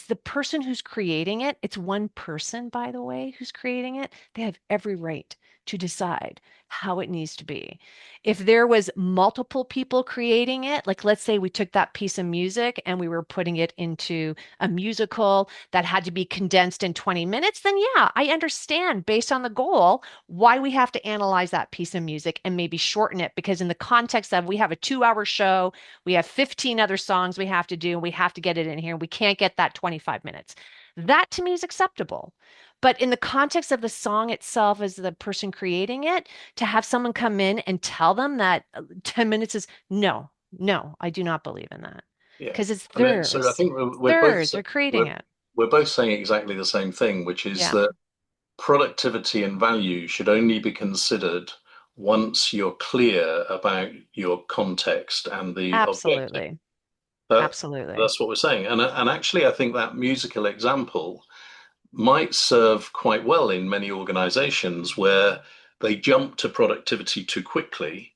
S2: the person who's creating it. It's one person, by the way, who's creating it. They have every right to decide how it needs to be. If there was multiple people creating it, like let's say we took that piece of music and we were putting it into a musical that had to be condensed in 20 minutes, then yeah, I understand based on the goal why we have to analyze that piece of music and maybe shorten it because in the context of we have a 2 hour show, we have 15 other songs we have to do, and we have to get it in here. And we can't get that 25 minutes. That to me is acceptable. But in the context of the song itself, as the person creating it, to have someone come in and tell them that 10 minutes is no, no, I do not believe in that
S1: Yeah.
S2: because it's
S1: So I
S2: theirs.
S1: think
S2: It's
S1: we're both
S2: theirs. They're creating
S1: we're
S2: it.
S1: we're both saying exactly the same thing, which is
S2: Yeah,
S1: that productivity and value should only be considered once you're clear about your context and the objective.
S2: absolutely.
S1: That
S2: Absolutely.
S1: that's what we're saying. And actually, I think that musical example might serve quite well in many organizations where they jump to productivity too quickly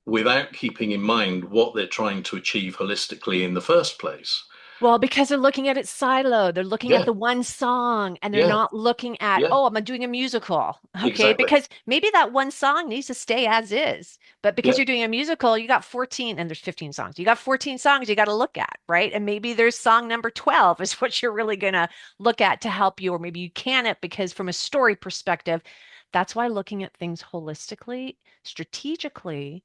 S1: without keeping in mind what they're trying to achieve holistically in the first place.
S2: Well, because they're looking at it siloed. They're looking at
S1: Yeah,
S2: the one song and they're
S1: yeah,
S2: not looking at,
S1: yeah,
S2: oh, I'm doing a musical. Okay.
S1: exactly.
S2: Because maybe that one song needs to stay as is. But because
S1: Yeah,
S2: you're doing a musical, you got 14 and there's 15 songs. You got 14 songs you got to look at, right? And maybe there's song number 12 is what you're really going to look at to help you, or maybe you can it because from a story perspective, that's why looking at things holistically, strategically,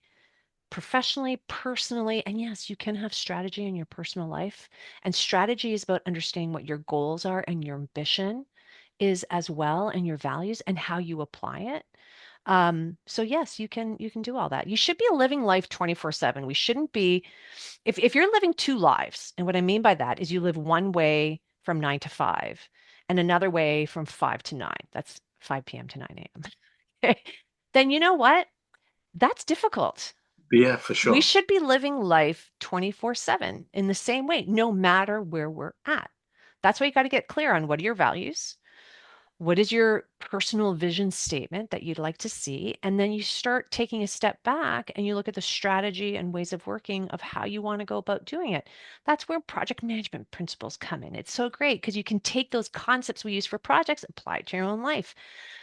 S2: professionally, personally, and yes, you can have strategy in your personal life. And strategy is about understanding what your goals are and your ambition is as well, and your values and how you apply it. So yes, you can do all that. You should be living life 24/7. We shouldn't be if you're living two lives, and what I mean by that is you live one way from 9 to 5 and another way from 5 to 9. That's 5 p.m. to 9 a.m. Then you know what? That's difficult.
S1: yeah, for
S2: We
S1: sure.
S2: should be living life 24/7 in the same way, no matter where we're at. That's why you got to get clear on what are your values? What is your personal vision statement that you'd like to see? And then you start taking a step back and you look at the strategy and ways of working of how you want to go about doing it. That's where project management principles come in. It's so great because you can take those concepts we use for projects, apply it to your own life.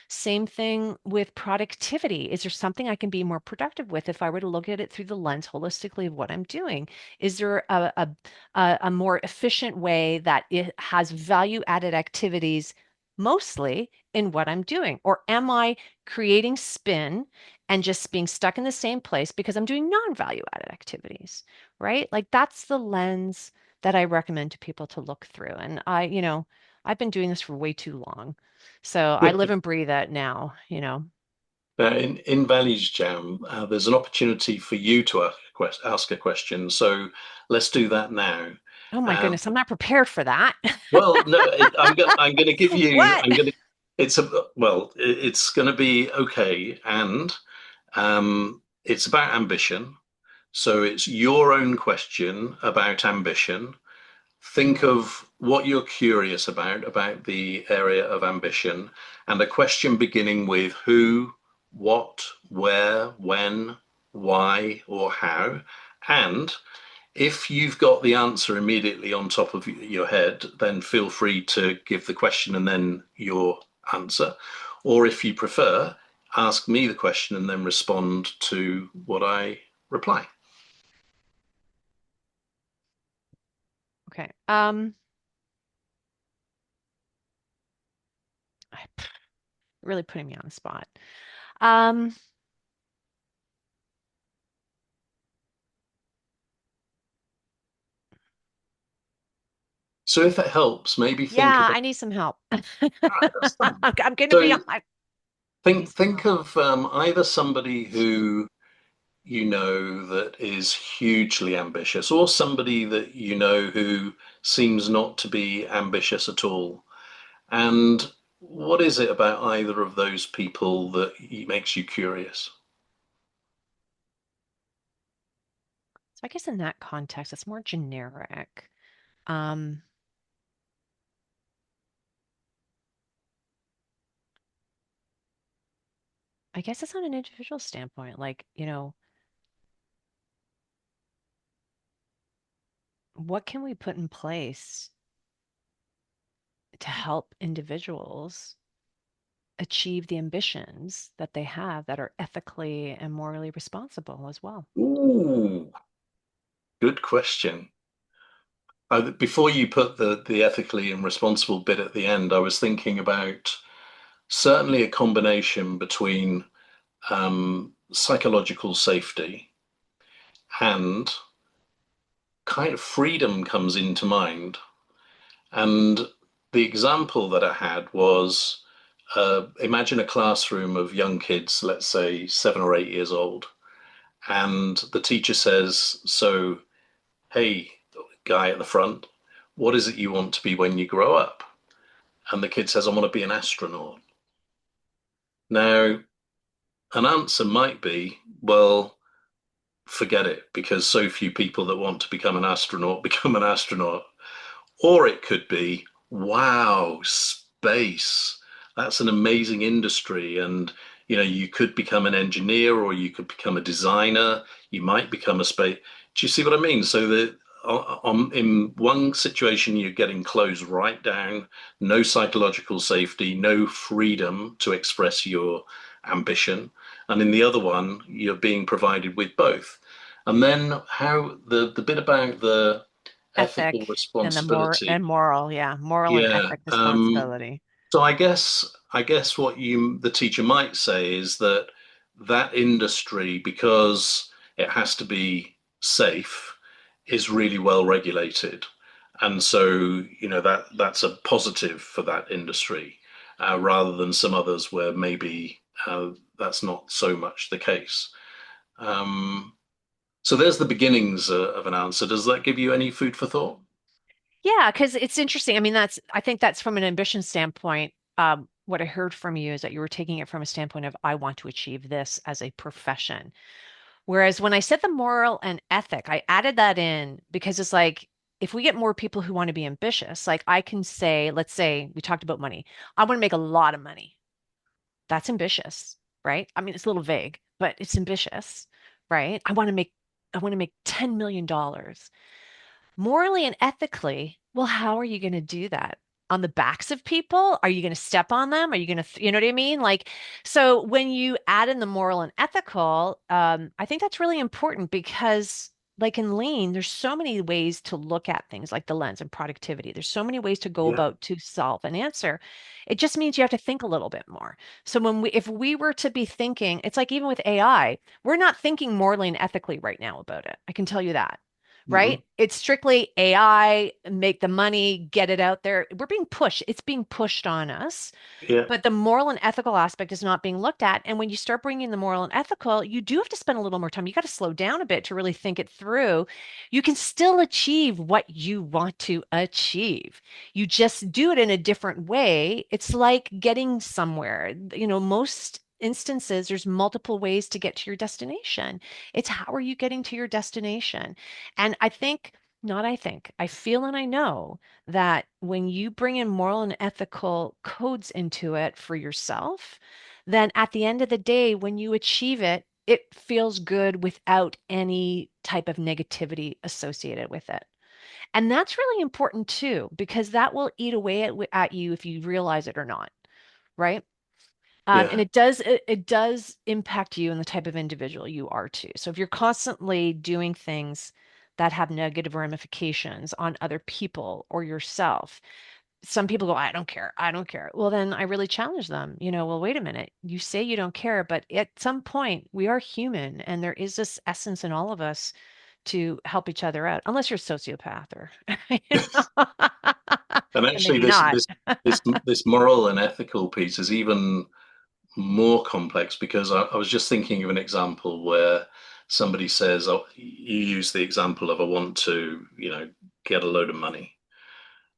S2: Same thing with productivity. Is there something I can be more productive with if I were to look at it through the lens holistically of what I'm doing? Is there a more efficient way that it has value added activities mostly in what I'm doing? Or am I creating spin and just being stuck in the same place because I'm doing non-value added activities, right? Like that's the lens that I recommend to people to look through. And I've been doing this for way too long. So I live and breathe that now.
S1: Now, in ValuesJam, there's an opportunity for you to ask a question. So let's do that now.
S2: Oh my
S1: Um,
S2: goodness, I'm not prepared for that.
S1: well, no, I'm going to give you.
S2: What?
S1: I'm going to. It's a well. It's going to be okay, and it's about ambition. So it's your own question about ambition. Think of what you're curious about the area of ambition, and a question beginning with who, what, where, when, why, or how. And if you've got the answer immediately on top of your head, then feel free to give the question and then your answer. Or if you prefer, ask me the question and then respond to what I reply.
S2: Okay. Really putting me on the spot. Um,
S1: So if it helps, maybe think
S2: yeah,
S1: about.
S2: I need some help.
S1: All right, that's fine.
S2: I'm going to be
S1: So
S2: honest. I need
S1: think
S2: some
S1: think
S2: help.
S1: of either somebody who you know that is hugely ambitious, or somebody that you know who seems not to be ambitious at all. And what is it about either of those people that makes you curious?
S2: So I guess in that context, it's more generic. Um, I guess it's on an individual standpoint. Like, what can we put in place to help individuals achieve the ambitions that they have that are ethically and morally responsible as well?
S1: Ooh, good question. Before you put the ethically and responsible bit at the end, I was thinking about certainly a combination between psychological safety and kind of freedom comes into mind. And the example that I had was imagine a classroom of young kids, let's say 7 or 8 years old, and the teacher says, so, hey, guy at the front, what is it you want to be when you grow up? And the kid says, I want to be an astronaut. Now, an answer might be, well, forget it, because so few people that want to become an astronaut become an astronaut. Or it could be, wow, space. That's an amazing industry. And, you could become an engineer or you could become a designer. You might become a space. Do you see what I mean? So that in one situation, you're getting closed right down, no psychological safety, no freedom to express your ambition. And in the other one, you're being provided with both. And then how the bit about the ethical
S2: Ethic and the more
S1: responsibility.
S2: and moral, yeah, moral and
S1: Yeah.
S2: ethic responsibility.
S1: So I guess what you the teacher might say is that that industry, because it has to be safe, is really well regulated, and so that's a positive for that industry, rather than some others where maybe that's not so much the case. Um, so there's the beginnings of an answer. Does that give you any food for thought?
S2: Yeah, because it's interesting. I mean, I think that's from an ambition standpoint. What I heard from you is that you were taking it from a standpoint of, I want to achieve this as a profession. Whereas when I said the moral and ethic, I added that in because it's like, if we get more people who want to be ambitious, like I can say, let's say we talked about money. I want to make a lot of money. That's ambitious, right? I mean, it's a little vague, but it's ambitious, right? I want to make $10 million. Morally and ethically, well, how are you going to do that? On the backs of people? Are you going to step on them? Are you going to, you know what I mean? Like, so when you add in the moral and ethical, I think that's really important because, like in lean, there's so many ways to look at things like the lens and productivity. There's so many ways to go
S1: Yeah.
S2: about to solve an answer. It just means you have to think a little bit more. So if we were to be thinking, it's like even with AI, we're not thinking morally and ethically right now about it. I can tell you that, right?
S1: Hmm.
S2: It's strictly AI, make the money, get it out there. We're being pushed. It's being pushed on us.
S1: Yeah.
S2: But the moral and ethical aspect is not being looked at. And when you start bringing the moral and ethical, you do have to spend a little more time. You got to slow down a bit to really think it through. You can still achieve what you want to achieve. You just do it in a different way. It's like getting somewhere. Most instances, there's multiple ways to get to your destination. It's how are you getting to your destination? And I feel and I know that when you bring in moral and ethical codes into it for yourself, then at the end of the day, when you achieve it, it feels good without any type of negativity associated with it. And that's really important too, because that will eat away at you if you realize it or not, right? And
S1: Yeah.
S2: it does impact you and the type of individual you are too. So if you're constantly doing things that have negative ramifications on other people or yourself, some people go, I don't care. I don't care. Well, then I really challenge them. Well, wait a minute. You say you don't care, but at some point we are human and there is this essence in all of us to help each other out, unless you're a sociopath or, you know,
S1: And
S2: then
S1: actually,
S2: maybe
S1: this
S2: not.
S1: this this moral and ethical piece is even more complex because I was just thinking of an example where somebody says, "Oh, you use the example of I want to, get a load of money,"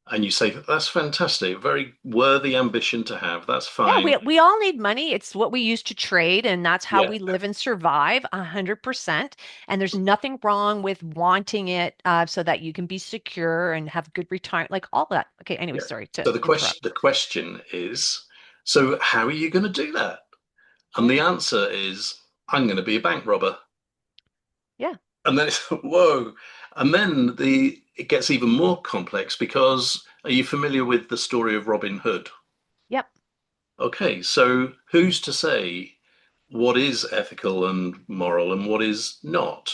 S1: and you say that's fantastic, very worthy ambition to have. That's
S2: Yeah,
S1: fine.
S2: we all need money. It's what we use to trade, and that's how
S1: Yeah,
S2: we live and survive 100%. And there's nothing wrong with wanting it so that you can be secure and have good retirement, like all that. Okay, anyway,
S1: yeah.
S2: sorry to
S1: So the
S2: interrupt.
S1: question is, so how are you going to do that? And
S2: Yeah,
S1: the answer is, I'm going to be a bank robber.
S2: yeah,
S1: And then it's whoa. And then it gets even more complex because are you familiar with the story of Robin Hood?
S2: yep.
S1: Okay, so who's to say what is ethical and moral and what is not?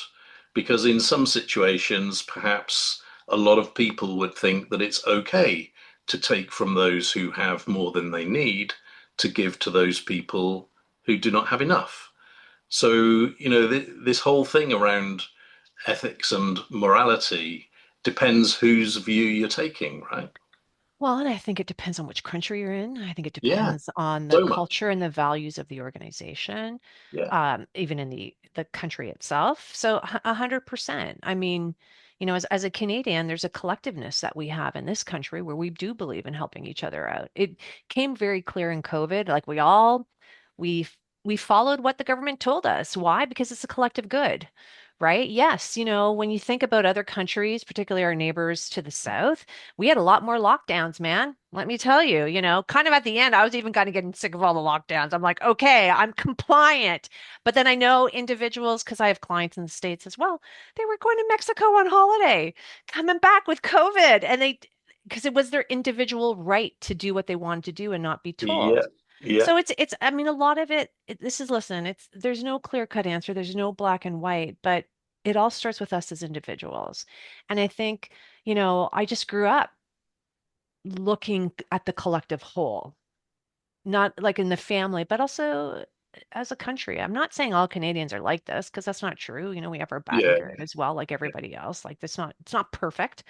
S1: Because in some situations, perhaps a lot of people would think that it's okay to take from those who have more than they need to give to those people who do not have enough. So, this whole thing around ethics and morality depends whose view you're taking, right?
S2: Well, and I think it depends on which country you're in. I think it
S1: Yeah,
S2: depends on the
S1: so much.
S2: culture and the values of the organization,
S1: Yeah,
S2: even in the country itself. So 100%. I mean, as a Canadian, there's a collectiveness that we have in this country where we do believe in helping each other out. It came very clear in COVID, like we we followed what the government told us. Why? Because it's a collective good. Right? Yes. When you think about other countries, particularly our neighbors to the south, we had a lot more lockdowns, man. Let me tell you, kind of at the end, I was even kind of getting sick of all the lockdowns. I'm like, okay, I'm compliant. But then I know individuals, because I have clients in the States as well, they were going to Mexico on holiday, coming back with COVID. Because it was their individual right to do what they wanted to do and not be
S1: yeah,
S2: told.
S1: yeah,
S2: So I mean, a lot of listen, there's no clear-cut answer, there's no black and white, but it all starts with us as individuals. And I think, I just grew up looking at the collective whole, not like in the family, but also as a country. I'm not saying all Canadians are like this because that's not true. We have our bad and
S1: yeah,
S2: good as well, like everybody else. Like it's not perfect.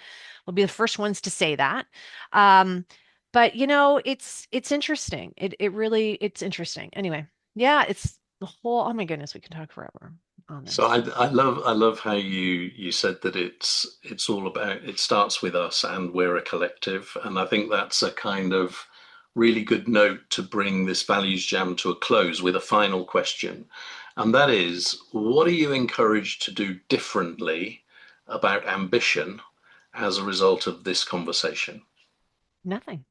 S2: We'll be the first ones to say that. Um, but it's interesting. It really it's interesting. Anyway, yeah, it's the whole, oh my goodness, we can talk forever on
S1: So
S2: this.
S1: I love how you said that it's all about it starts with us and we're a collective, and I think that's a kind of really good note to bring this values jam to a close with a final question, and that is, what are you encouraged to do differently about ambition as a result of this conversation?
S2: Nothing.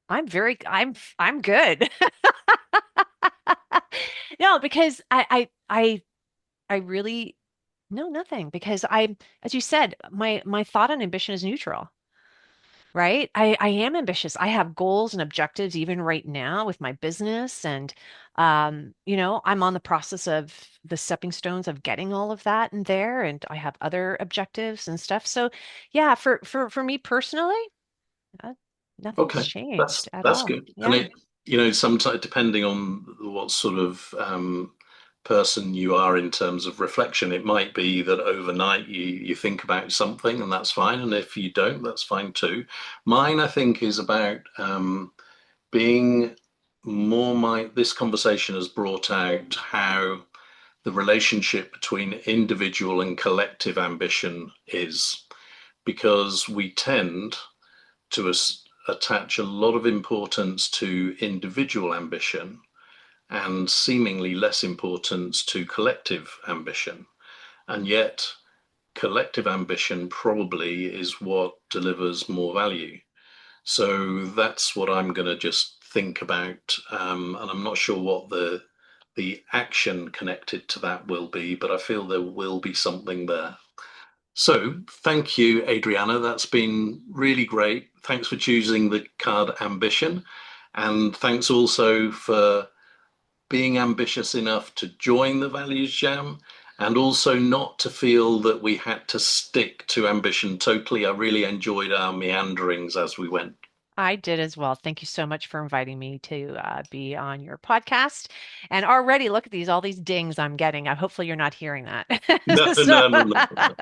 S2: I'm good. No, because I really, no, nothing, because as you said, my thought on ambition is neutral, right? I am ambitious. I have goals and objectives even right now with my business, and I'm on the process of the stepping stones of getting all of that in there, and I have other objectives and stuff. So, yeah, for me personally, uh, nothing's
S1: Okay,
S2: changed at
S1: that's
S2: all.
S1: good. And
S2: Yeah.
S1: it, sometimes depending on what sort of person you are in terms of reflection, it might be that overnight you think about something, and that's fine. And if you don't, that's fine too. Mine, I think, is about being more my. This conversation has brought out how the relationship between individual and collective ambition is, because we tend to attach a lot of importance to individual ambition and seemingly less importance to collective ambition. And yet, collective ambition probably is what delivers more value. So that's what I'm going to just think about. And I'm not sure what the action connected to that will be, but I feel there will be something there. So thank you, Adriana. That's been really great. Thanks for choosing the card ambition. And thanks also for being ambitious enough to join the Values Jam and also not to feel that we had to stick to ambition totally. I really enjoyed our meanderings as we went.
S2: I did as well. Thank you so much for inviting me to be on your podcast. And already, look at all these dings I'm getting. Hopefully, you're not hearing that.
S1: No,
S2: So
S1: no, no, no.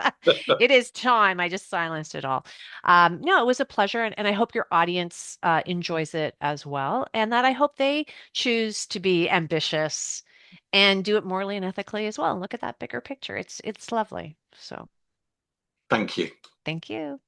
S2: it is time. I just silenced it all. No, it was a pleasure. And I hope your audience enjoys it as well. And that I hope they choose to be ambitious and do it morally and ethically as well. And look at that bigger picture. It's lovely. So
S1: Thank you.
S2: thank you.